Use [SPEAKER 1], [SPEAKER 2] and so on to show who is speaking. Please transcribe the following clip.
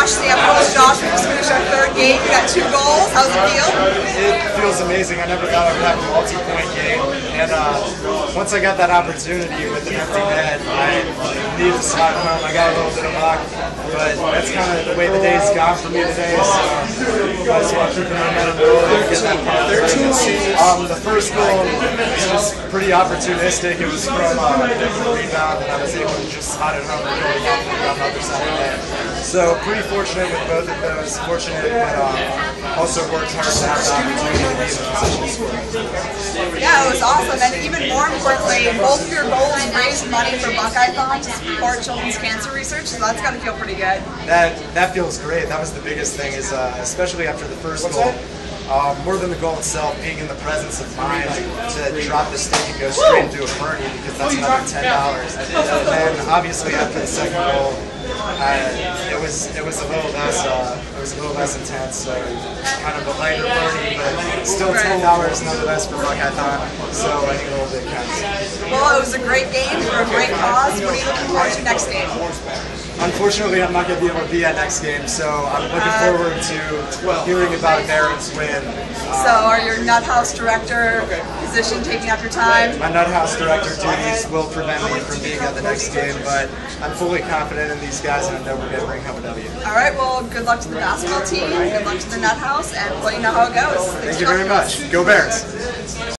[SPEAKER 1] Josh Samples. Josh, we just finished our third game. We got 2 goals. How's it feel?
[SPEAKER 2] It feels amazing. I never thought I would have a multi-point game. And once I got that opportunity with an empty net, I needed to slide home. I got a little bit of luck, but that's kind of the way the day's gone for me today. So I just want to keep the momentum going and get that part. The first goal was just pretty opportunistic. It was from a rebound, and I was able to just slide it home and go on the other side of the net. So pretty fortunate with both of those. Fortunate, but also worked hard to have the opportunity to be in the position to score.
[SPEAKER 1] Yeah, it was awesome, and even more importantly, both of your goals raised money for Buckeye-thon to support children's cancer research, so that's got to feel pretty good.
[SPEAKER 2] That feels great. That was the biggest thing, is especially after the first goal. More than the goal itself, being in the presence of mind to drop the stick and go straight into a Bernie, because that's another $10. And then obviously after the second goal, it was a little less intense, so kind of a lighter Bernie, but still $10 nonetheless for Buckeye-thon. So I think a little bit counts.
[SPEAKER 1] Well, it was a great game for a great cause. What are you looking forward to next game?
[SPEAKER 2] Unfortunately, I'm not going to be able to be at next game, so I'm looking forward to hearing about Barron's win.
[SPEAKER 1] So are your Nut House director position taking up your time?
[SPEAKER 2] My Nut House director duties will prevent me from being at the next game, but I'm fully confident in these guys, and I know we're going to bring home a W.
[SPEAKER 1] All right, well, good luck to the basketball team, good luck to the Nut House, and we'll let you know how it goes.
[SPEAKER 2] Thank you very much. Go Barons!